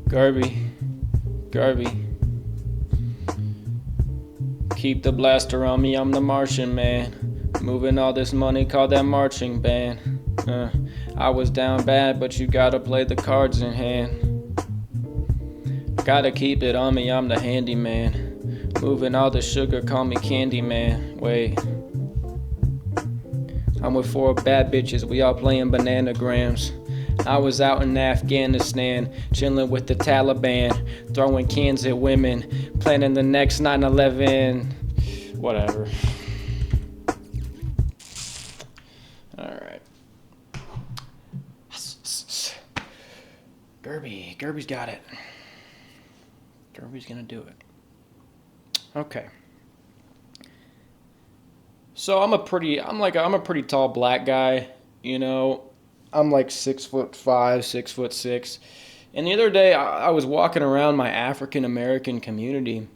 Garby, keep the blaster on me, I'm the Martian man. Moving all this money, call that marching band. I was down bad, but you gotta play the cards in hand. Gotta keep it on me, I'm the handyman. Moving all the sugar, call me Candy Man. Wait, I'm with 4 bad bitches, we all playing bananagrams. I was out in Afghanistan, chilling with the Taliban, throwing cans at women, planning the next 9/11. Whatever. Alright. Gerby's got it. Gerby's gonna do it. Okay. So I'm a pretty tall black guy, you know. I'm like 6'5", 6'6". And the other day I was walking around my African American community,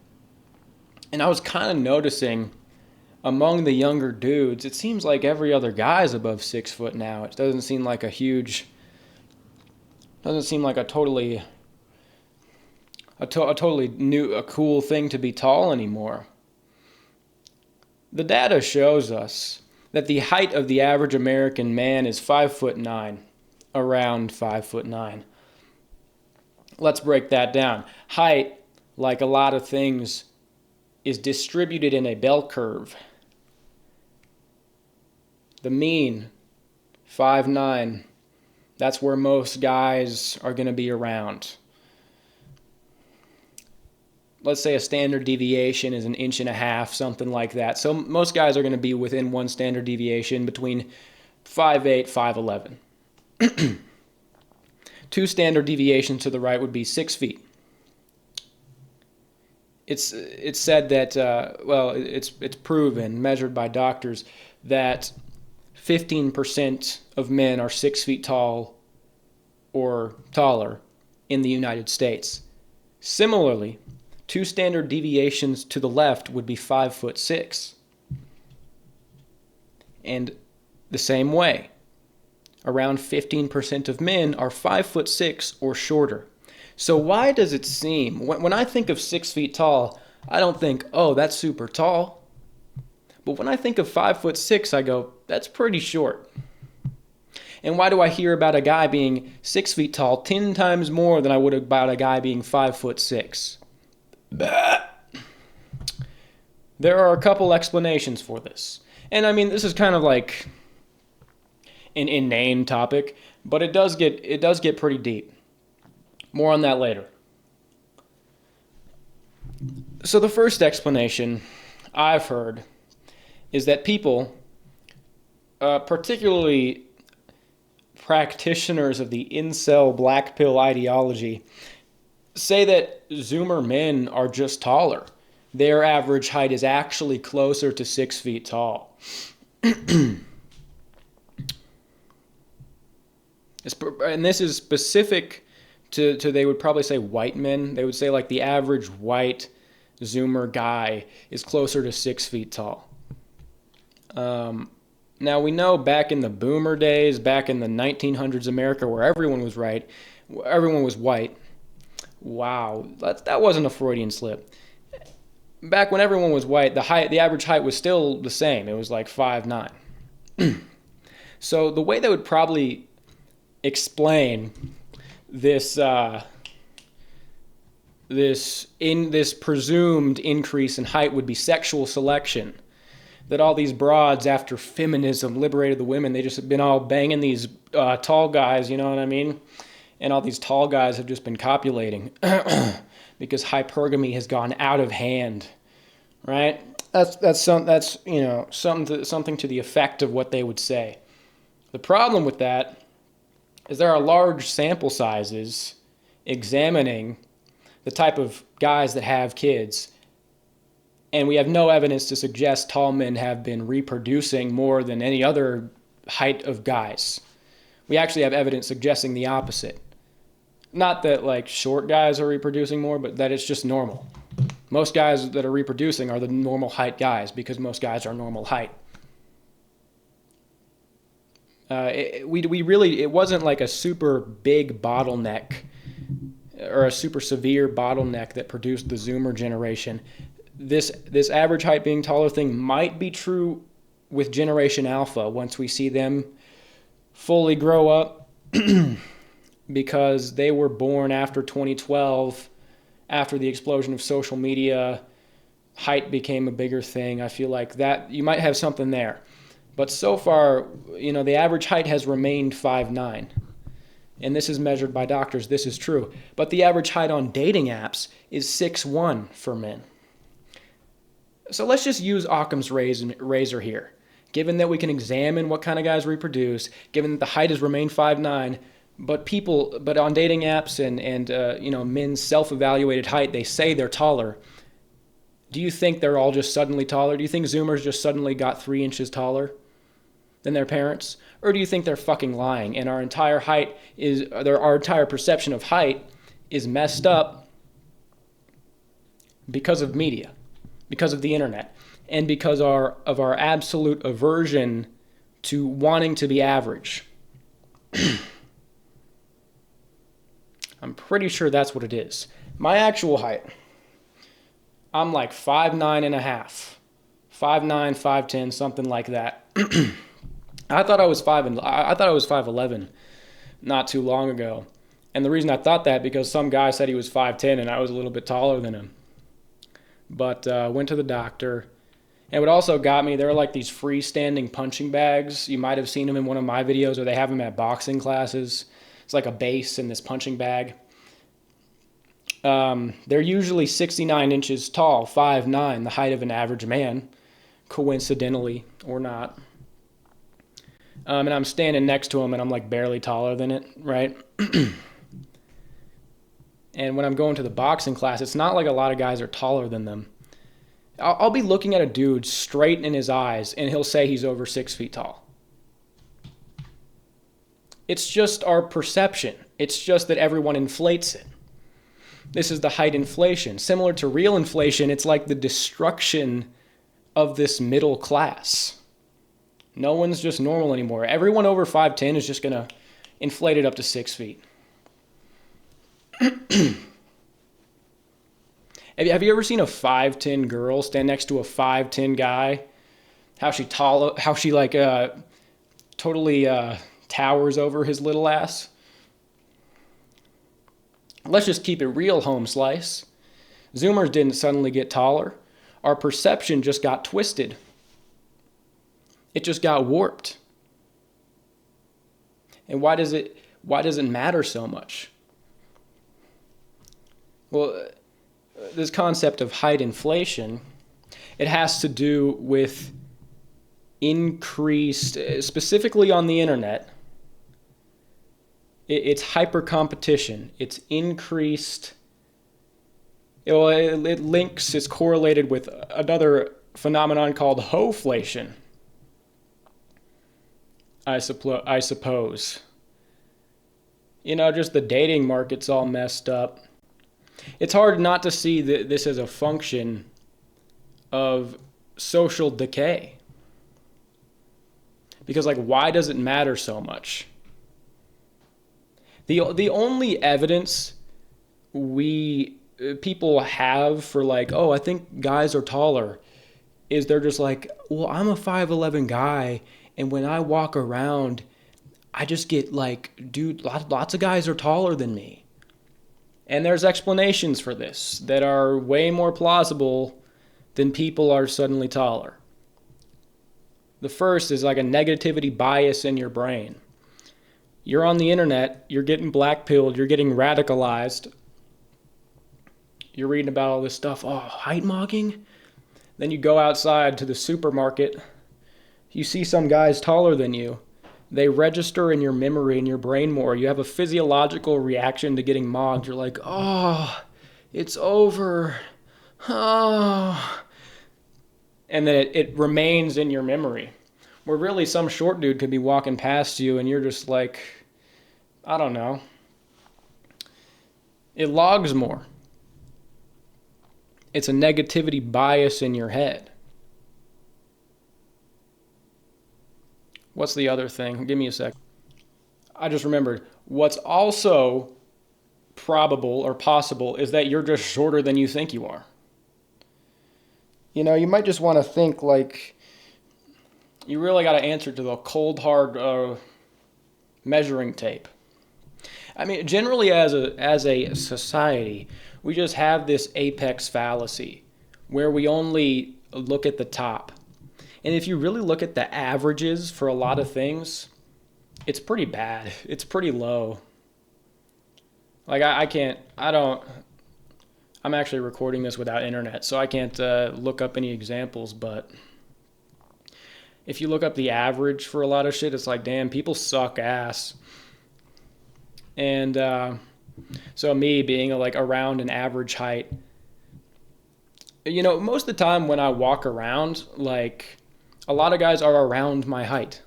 and I was kind of noticing among the younger dudes, it seems like every other guy's above 6 foot now. It doesn't seem like a cool thing to be tall anymore. The data shows us that the height of the average American man is 5'9", around 5'9". Let's break that down. Height, like a lot of things, is distributed in a bell curve. The mean, 5'9", that's where most guys are going to be around. Let's say a standard deviation is 1.5 inches, something like that. So most guys are going to be within one standard deviation between 5'8", 5'11". 2 standard deviations to the right would be 6 feet. It's said that, it's proven, measured by doctors, that 15% of men are 6 feet tall or taller in the United States. Similarly, 2 standard deviations to the left would be 5'6". And the same way, around 15% of men are 5'6" or shorter. So why does it seem, when I think of 6 feet tall, I don't think, oh, that's super tall. But when I think of 5'6", I go, that's pretty short. And why do I hear about a guy being 6 feet tall 10 times more than I would about a guy being 5'6"? There are a couple explanations for this. And I mean, this is kind of like an inane topic, but it does get pretty deep. More on that later. So the first explanation I've heard is that people, particularly practitioners of the incel black pill ideology, say that Zoomer men are just taller. Their average height is actually closer to 6 feet tall. And this is specific to, they would probably say white men. They would say like the average white Zoomer guy is closer to 6 feet tall. Now we know back in the boomer days, back in the 1900s America, where everyone was white. Wow, that wasn't a Freudian slip. Back when everyone was white, the average height was still the same. It was like 5'9". So the way they would probably explain this presumed increase in height would be sexual selection. That all these broads, after feminism liberated the women, they just have been all banging these tall guys, you know what I mean? And all these tall guys have just been copulating because hypergamy has gone out of hand, right? That's something to the effect of what they would say. The problem with that is there are large sample sizes examining the type of guys that have kids, and we have no evidence to suggest tall men have been reproducing more than any other height of guys. We actually have evidence suggesting the opposite. Not that like short guys are reproducing more, but that it's just normal. Most guys that are reproducing are the normal height guys because most guys are normal height. It wasn't like a super big bottleneck or a super severe bottleneck that produced the Zoomer generation. This average height being taller thing might be true with Generation Alpha once we see them fully grow up, because they were born after 2012, after the explosion of social media. Height became a bigger thing. I feel like that you might have something there. But so far, the average height has remained 5'9". And this is measured by doctors. This is true. But the average height on dating apps is 6'1" for men. So let's just use Occam's razor here. Given that we can examine what kind of guys reproduce, given that the height has remained 5'9", but on dating apps and men's self-evaluated height, they say they're taller. Do you think they're all just suddenly taller? Do you think Zoomers just suddenly got 3 inches taller than their parents? Or do you think they're fucking lying and our entire perception of height is messed up because of media, because of the internet, and because of our absolute aversion to wanting to be average? I'm pretty sure that's what it is. My actual height, I'm like 5'9" and a half. 5'9", 5'10", something like that. I thought I was 5'11" not too long ago. And the reason I thought that, because some guy said he was 5'10" and I was a little bit taller than him. But went to the doctor. And what also got me, there are like these freestanding punching bags. You might have seen them in one of my videos, or they have them at boxing classes. It's like a base in this punching bag. They're usually 69 inches tall, 5'9", the height of an average man, coincidentally or not. And I'm standing next to him, and I'm like barely taller than it, right? And when I'm going to the boxing class, it's not like a lot of guys are taller than them. I'll be looking at a dude straight in his eyes, and he'll say he's over 6 feet tall. It's just our perception. It's just that everyone inflates it. This is the height inflation. Similar to real inflation, it's like the destruction of this middle class. No one's just normal anymore. Everyone over 5'10" is just going to inflate it up to 6 feet. Have you ever seen a 5'10" girl stand next to a 5'10" guy? How she totally towers over his little ass? Let's just keep it real, home slice. Zoomers didn't suddenly get taller. Our perception just got twisted. It just got warped. And why does it matter so much? Well, this concept of height inflation, it has to do with increased, specifically on the internet, it's hyper competition. It's increased. It links, it's correlated with another phenomenon called hoflation, I suppose. Just the dating market's all messed up. It's hard not to see this as a function of social decay. Because, why does it matter so much? The only evidence people have for I think guys are taller is they're just like, well, I'm a 5'11" guy, and when I walk around, I just get dude, lots of guys are taller than me. And there's explanations for this that are way more plausible than people are suddenly taller. The first is a negativity bias in your brain. You're on the internet, you're getting blackpilled, you're getting radicalized. You're reading about all this stuff, height mocking? Then you go outside to the supermarket, you see some guys taller than you. They register in your memory, in your brain more. You have a physiological reaction to getting mocked. You're like, oh, it's over. Oh. And then it remains in your memory. Where really some short dude could be walking past you and you're just like, I don't know. It logs more. It's a negativity bias in your head. What's the other thing? Give me a sec. I just remembered. What's also probable or possible is that you're just shorter than you think you are. You know, you might just want to think like you really got to answer to the cold hard measuring tape. I mean, generally as a society, we just have this apex fallacy where we only look at the top. And if you really look at the averages for a lot of things, it's pretty bad. It's pretty low. Like I'm actually recording this without internet, so I can't look up any examples, but if you look up the average for a lot of shit, it's like, damn, people suck ass. And so me being like around an average height, you know, most of the time when I walk around, like a lot of guys are around my height.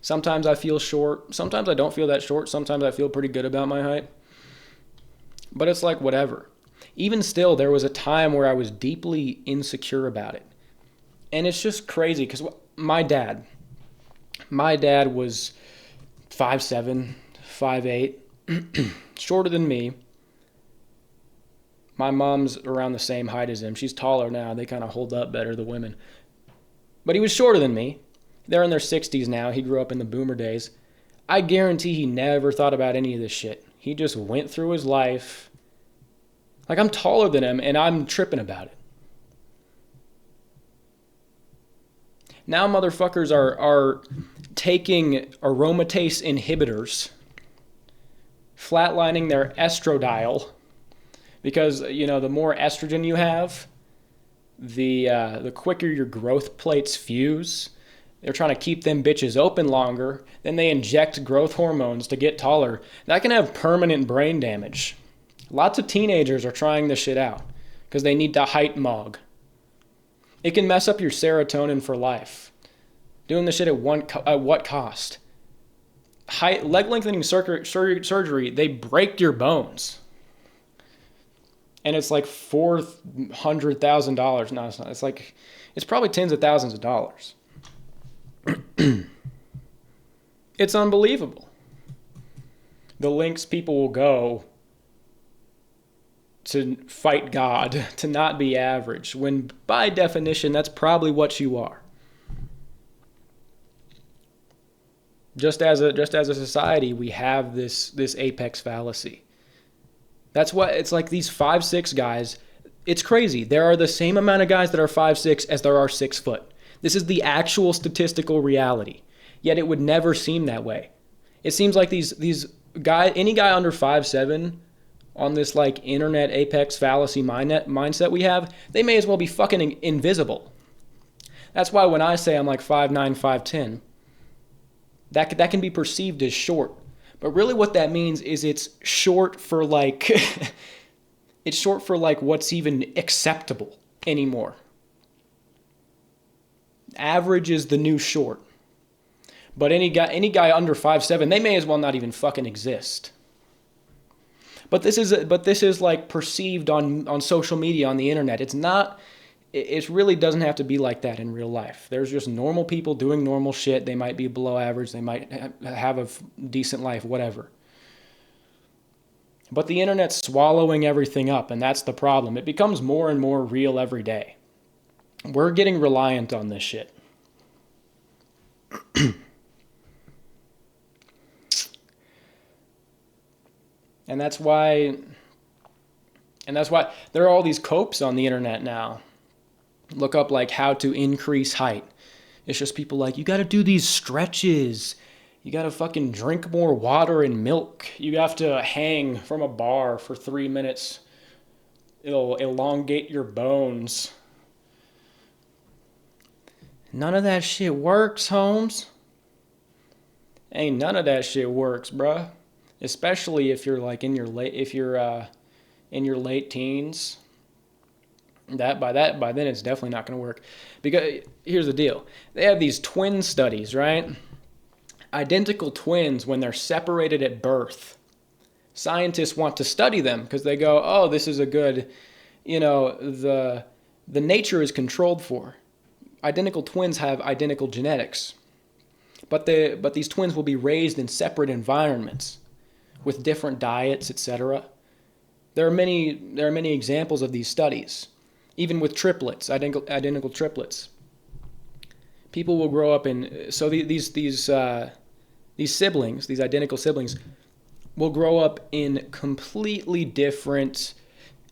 Sometimes I feel short. Sometimes I don't feel that short. Sometimes I feel pretty good about my height. But it's like whatever. Even still, there was a time where I was deeply insecure about it. And it's just crazy because my dad was 5'7", 5'8", shorter than me. My mom's around the same height as him. She's taller now. They kind of hold up better, the women. But he was shorter than me. They're in their 60s now. He grew up in the boomer days. I guarantee he never thought about any of this shit. He just went through his life. Like, I'm taller than him, and I'm tripping about it. Now motherfuckers are taking aromatase inhibitors, flatlining their estradiol, because, you know, the more estrogen you have, the quicker your growth plates fuse. They're trying to keep them bitches open longer. Then they inject growth hormones to get taller. That can have permanent brain damage. Lots of teenagers are trying this shit out because they need the height mog. It can mess up your serotonin for life. Doing this shit at what cost? Leg lengthening surgery, they break your bones. And it's like $400,000. No, it's not. It's like, it's probably tens of thousands of dollars. It's unbelievable. The lengths people will go to fight God, to not be average, when by definition, that's probably what you are. Just as a society, we have this apex fallacy. That's what it's like. These 5'6" guys, it's crazy. There are the same amount of guys that are 5'6" as there are 6 foot. This is the actual statistical reality. Yet it would never seem that way. It seems like these guys, any guy under 5'7", on this like internet apex fallacy mindset we have, they may as well be fucking invisible. That's why when I say I'm like 5'9", 5'10", that can be perceived as short. But really what that means is it's short for like it's short for like what's even acceptable anymore. Average is the new short. But any guy under 5'7", they may as well not even fucking exist. But this is like perceived on social media, on the internet. It's not. It really doesn't have to be like that in real life. There's just normal people doing normal shit. They might be below average. They might have a decent life, whatever. But the internet's swallowing everything up, and that's the problem. It becomes more and more real every day. We're getting reliant on this shit. And that's why there are all these copes on the internet now. Look up like how to increase height. It's just people like, you got to do these stretches. You got to fucking drink more water and milk. You have to hang from a bar for 3 minutes. It'll elongate your bones. None of that shit works, Holmes. Ain't none of that shit works, bruh. Especially if you're like in your late teens. By then it's definitely not going to work. Because here's the deal. They have these twin studies, right? Identical twins, when they're separated at birth. Scientists want to study them because they go, oh, this is a good, the nature is controlled for. Identical twins have identical genetics. But these twins will be raised in separate environments with different diets, etc. There are many examples of these studies, even with triplets, identical triplets. People will grow up in these siblings, these identical siblings, will grow up in completely different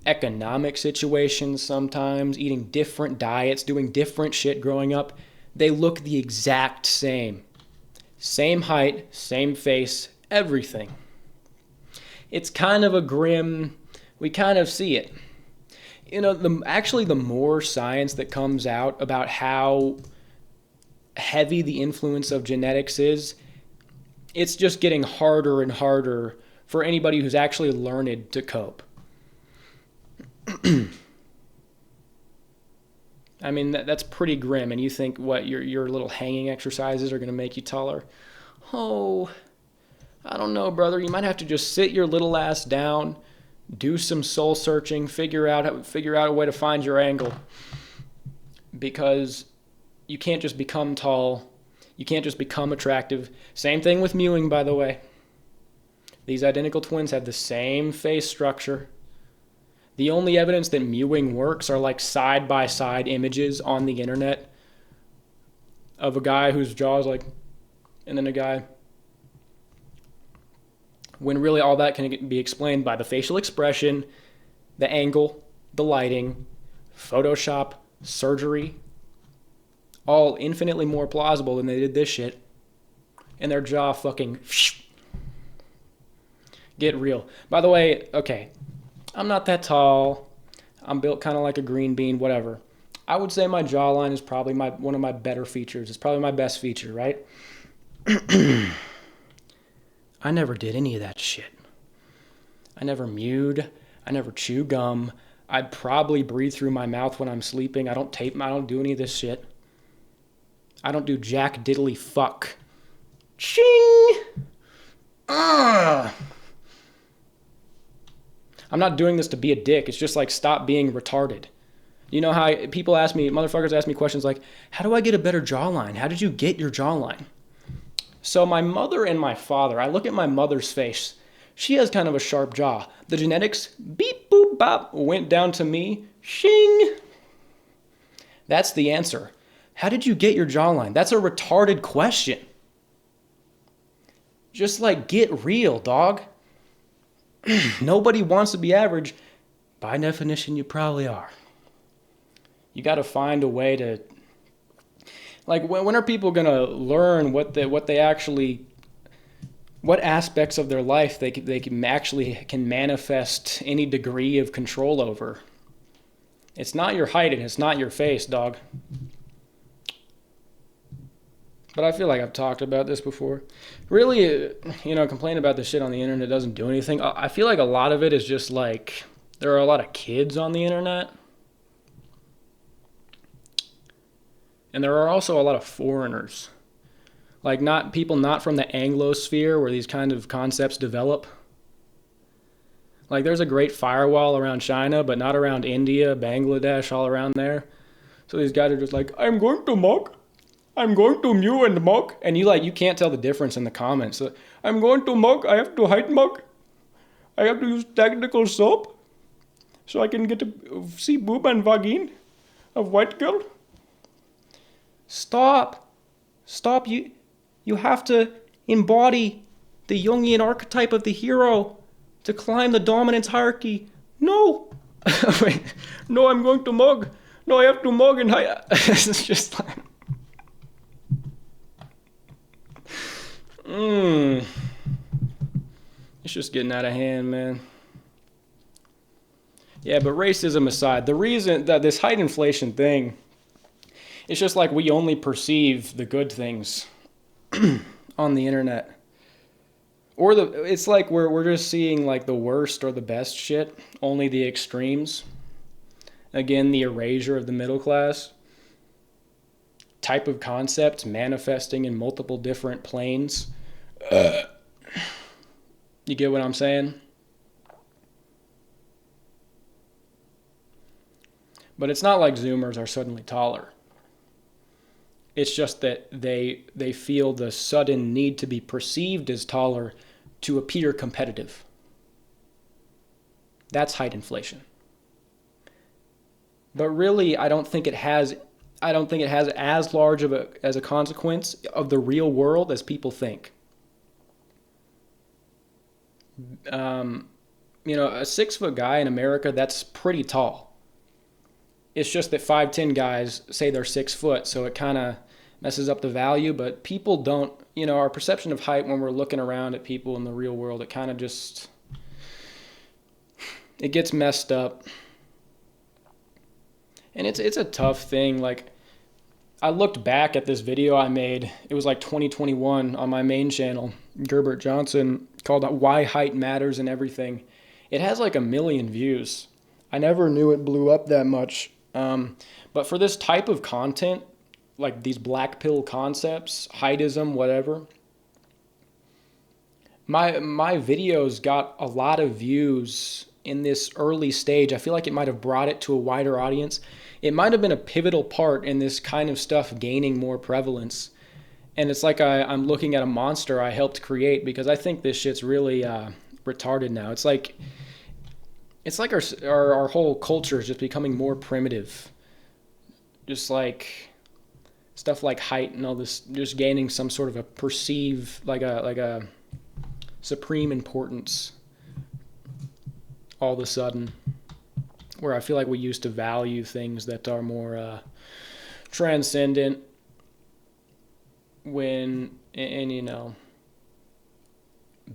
economic situations sometimes, eating different diets, doing different shit growing up. They look the exact same. Same height, same face, everything. It's kind of a grim, we kind of see it. The more science that comes out about how heavy the influence of genetics is, it's just getting harder and harder for anybody who's actually learned to cope. I mean, that's pretty grim. And you think, what, your little hanging exercises are going to make you taller? Oh, I don't know, brother. You might have to just sit your little ass down, do some soul searching, figure out a way to find your angle. Because you can't just become tall. You can't just become attractive. Same thing with mewing, by the way. These identical twins have the same face structure. The only evidence that mewing works are like side-by-side images on the internet of a guy whose jaw is like, and then a guy. When really all that can be explained by the facial expression, the angle, the lighting, Photoshop, surgery, all infinitely more plausible than they did this shit. And their jaw fucking get real. By the way, okay, I'm not that tall. I'm built kind of like a green bean, whatever. I would say my jawline is probably one of my better features. It's probably my best feature, right? I never did any of that shit. I never mewed. I never chew gum. I'd probably breathe through my mouth when I'm sleeping. I don't do any of this shit. I don't do jack diddly fuck. Ching! Ugh! I'm not doing this to be a dick. It's just like, stop being retarded. You know how motherfuckers ask me questions like, how do I get a better jawline? How did you get your jawline? So my mother and my father, I look at my mother's face. She has kind of a sharp jaw. The genetics, beep, boop, bop, went down to me. Shing! That's the answer. How did you get your jawline? That's a retarded question. Just like, get real, dog. Nobody wants to be average. By definition, you probably are. You got to find a way to... Like, when are people going to learn what aspects of their life they can manifest any degree of control over? It's not your height and it's not your face, dog. But I feel like I've talked about this before. Really, complaining about this shit on the internet doesn't do anything. I feel like a lot of it is just like, there are a lot of kids on the internet. And there are also a lot of foreigners. Like, people not from the Anglosphere where these kind of concepts develop. Like, there's a great firewall around China, but not around India, Bangladesh, all around there. So these guys are just like, I'm going to mock. I'm going to mew and mock. And you can't tell the difference in the comments. So, I'm going to mock. I have to hide mock. I have to use technical soap so I can get to see boob and vagine of white girl. Stop. You have to embody the Jungian archetype of the hero to climb the dominance hierarchy. No. Wait. No, I'm going to mug. No, I have to mug and hide. It's just like... It's just getting out of hand, man. Yeah, but racism aside, the reason that this height inflation thing, it's just like we only perceive the good things on the internet. Or it's like we're just seeing like the worst or the best shit, only the extremes. Again, the erasure of the middle class. Type of concepts manifesting in multiple different planes. You get what I'm saying? But it's not like Zoomers are suddenly taller. It's just that they feel the sudden need to be perceived as taller to appear competitive. That's height inflation. But really, I don't think it has as large of a consequence of the real world as people think. Um, a 6 foot guy in America, that's pretty tall. It's just that 5'10" guys say they're 6 foot, so it kind of messes up the value. But people don't, our perception of height when we're looking around at people in the real world, it kind of just, it gets messed up. And it's a tough thing. Like, I looked back at this video I made. It was like 2021 on my main channel, Gerbert Johnson, called Why Height Matters and Everything. It has like 1 million views. I never knew it blew up that much. But for this type of content, like these black pill concepts, heightism, whatever, my videos got a lot of views in this early stage. I feel like it might have brought it to a wider audience. It might have been a pivotal part in this kind of stuff gaining more prevalence. And it's like I'm looking at a monster I helped create, because I think this shit's really retarded now. It's like our whole culture is just becoming more primitive. Just like stuff like height and all this, just gaining some sort of a like a supreme importance all of a sudden, where I feel like we used to value things that are more transcendent and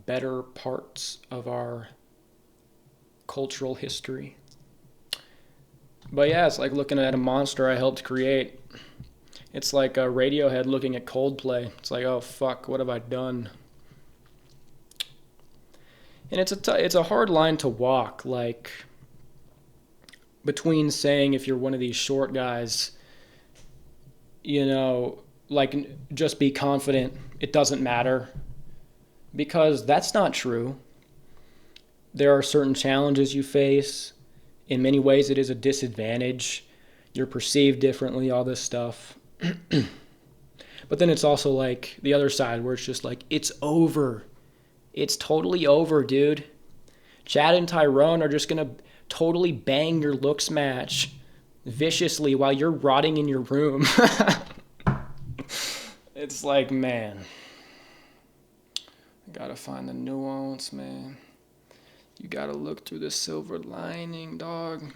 better parts of our cultural history. But yeah, it's like looking at a monster I helped create. It's like a Radiohead looking at Coldplay. It's like, oh fuck, what have I done? And it's a hard line to walk, like, between saying, if you're one of these short guys, like, just be confident, it doesn't matter, because that's not true. There are certain challenges you face. In many ways, it is a disadvantage. You're perceived differently, all this stuff. But then it's also like the other side, where it's just like, it's over. It's totally over, dude. Chad and Tyrone are just going to totally bang your looks match viciously while you're rotting in your room. It's like, man, I gotta find the nuance, man. You gotta look through the silver lining, dog.